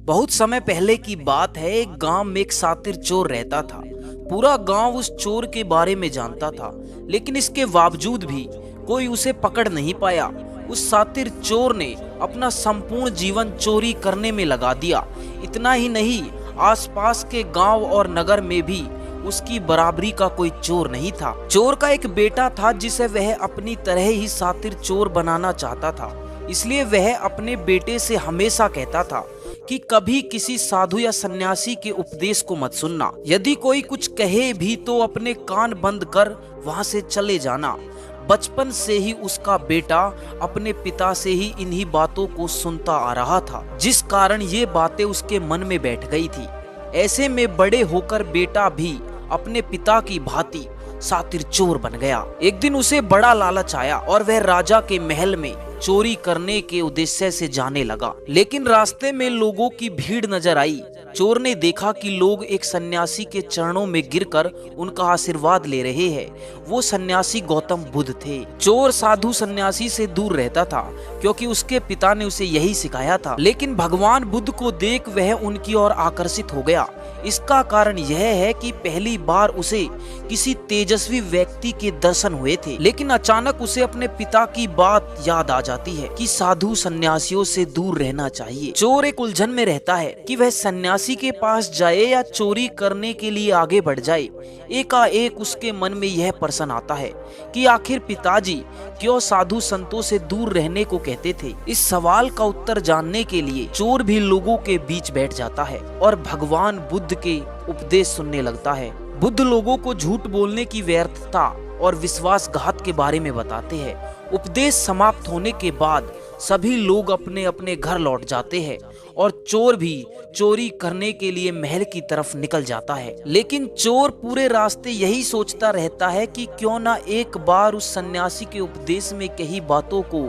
बहुत समय पहले की बात है। एक गांव में एक शातिर चोर रहता था। पूरा गांव उस चोर के बारे में जानता था, लेकिन इसके बावजूद भी कोई उसे पकड़ नहीं पाया। उस शातिर चोर ने अपना संपूर्ण जीवन चोरी करने में लगा दिया। इतना ही नहीं, आसपास के गांव और नगर में भी उसकी बराबरी का कोई चोर नहीं था। चोर का एक बेटा था जिसे वह अपनी तरह ही शातिर चोर बनाना चाहता था। इसलिए वह अपने बेटे से हमेशा कहता था कि कभी किसी साधु या सन्यासी के उपदेश को मत सुनना। यदि कोई कुछ कहे भी तो अपने कान बंद कर वहां से चले जाना। बचपन से ही उसका बेटा अपने पिता से ही इन्हीं बातों को सुनता आ रहा था, जिस कारण ये बातें उसके मन में बैठ गई थी। ऐसे में बड़े होकर बेटा भी अपने पिता की भांति शातिर चोर बन गया। एक दिन उसे बड़ा लालच आया और वह राजा के महल में चोरी करने के उद्देश्य से जाने लगा। लेकिन रास्ते में लोगों की भीड़ नजर आई। चोर ने देखा कि लोग एक सन्यासी के चरणों में गिरकर उनका आशीर्वाद ले रहे हैं। वो सन्यासी गौतम बुद्ध थे। चोर साधु सन्यासी से दूर रहता था क्योंकि उसके पिता ने उसे यही सिखाया था। लेकिन भगवान बुद्ध को देख वह उनकी ओर आकर्षित हो गया। इसका कारण यह है कि पहली बार उसे किसी तेजस्वी व्यक्ति के दर्शन हुए थे। लेकिन अचानक उसे अपने पिता की बात याद आ जाती है कि साधु सन्यासियों से दूर रहना चाहिए। चोर एक उलझन में रहता है कि वह सन्यासी के पास जाए या चोरी करने के लिए आगे बढ़ जाए। एकाएक उसके मन में यह प्रश्न आता है कि आखिर पिताजी क्यों साधु संतों से दूर रहने को कहते थे। इस सवाल का उत्तर जानने के लिए चोर भी लोगों के बीच बैठ जाता है और भगवान बुद्ध के उपदेश सुनने लगता है। बुद्ध लोगों को झूठ बोलने की व्यर्थता और विश्वासघात के बारे में बताते हैं। उपदेश समाप्त होने के बाद सभी लोग अपने अपने घर लौट जाते हैं और चोर भी चोरी करने के लिए महल की तरफ निकल जाता है। लेकिन चोर पूरे रास्ते यही सोचता रहता है कि क्यों ना एक बार उस सन्यासी के उपदेश में कही बातों को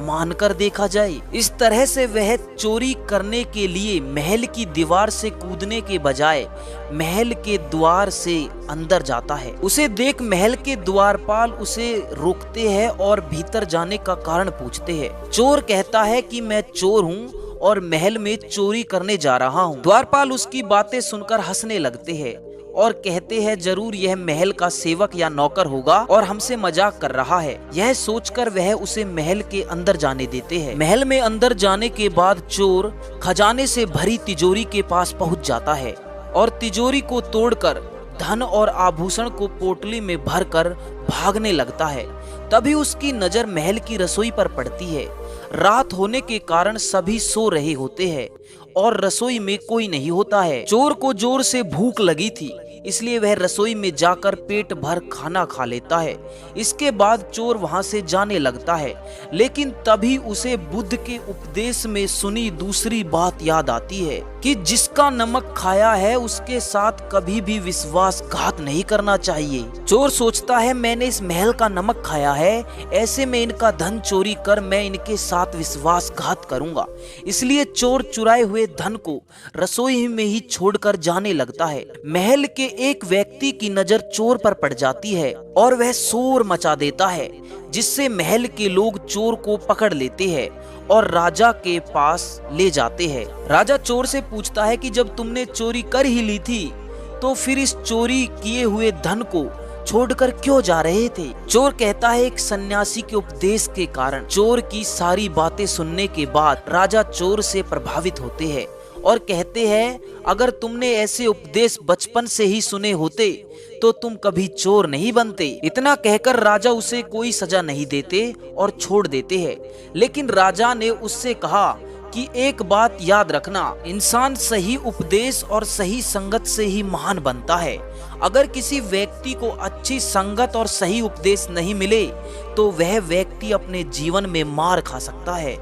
मानकर देखा जाए। इस तरह से वह चोरी करने के लिए महल की दीवार से कूदने के बजाय महल के द्वार से अंदर जाता है। उसे देख महल के द्वारपाल उसे रोकते हैं और भीतर जाने का कारण पूछते हैं। चोर कहता है कि मैं चोर हूँ और महल में चोरी करने जा रहा हूँ। द्वारपाल उसकी बातें सुनकर हंसने लगते हैं और कहते हैं जरूर यह महल का सेवक या नौकर होगा और हमसे मजाक कर रहा है। यह सोचकर वह उसे महल के अंदर जाने देते हैं। महल में अंदर जाने के बाद चोर खजाने से भरी तिजोरी के पास पहुंच जाता है और तिजोरी को तोड़कर धन और आभूषण को पोटली में भरकर भागने लगता है। तभी उसकी नजर महल की रसोई पर पड़ती है। रात होने के कारण सभी सो रहे होते हैं और रसोई में कोई नहीं होता है। चोर को जोर से भूख लगी थी, इसलिए वह रसोई में जाकर पेट भर खाना खा लेता है। इसके बाद चोर वहां से जाने लगता है। लेकिन तभी उसे बुद्ध के उपदेश में सुनी दूसरी बात याद आती है कि जिसका नमक खाया है उसके साथ कभी भी विश्वासघात नहीं करना चाहिए। चोर सोचता है मैंने इस महल का नमक खाया है, ऐसे में इनका धन चोरी कर मैं इनके साथ विश्वासघात करूंगा। इसलिए चोर चुराए हुए धन को रसोई में ही छोड़कर जाने लगता है। महल के एक व्यक्ति की नजर चोर पर पड़ जाती है और वह शोर मचा देता है, जिससे महल के लोग चोर को पकड़ लेते हैं और राजा के पास ले जाते हैं। राजा चोर से पूछता है कि जब तुमने चोरी कर ही ली थी तो फिर इस चोरी किए हुए धन को छोड़कर क्यों जा रहे थे। चोर कहता है एक सन्यासी के उपदेश के कारण। चोर की सारी बातें सुनने के बाद राजा चोर से प्रभावित होते हैं और कहते हैं अगर तुमने ऐसे उपदेश बचपन से ही सुने होते तो तुम कभी चोर नहीं बनते। इतना कहकर राजा उसे कोई सजा नहीं देते और छोड़ देते हैं। लेकिन राजा ने उससे कहा कि एक बात याद रखना, इंसान सही उपदेश और सही संगत से ही महान बनता है। अगर किसी व्यक्ति को अच्छी संगत और सही उपदेश नहीं मिले तो वह व्यक्ति अपने जीवन में मार खा सकता है।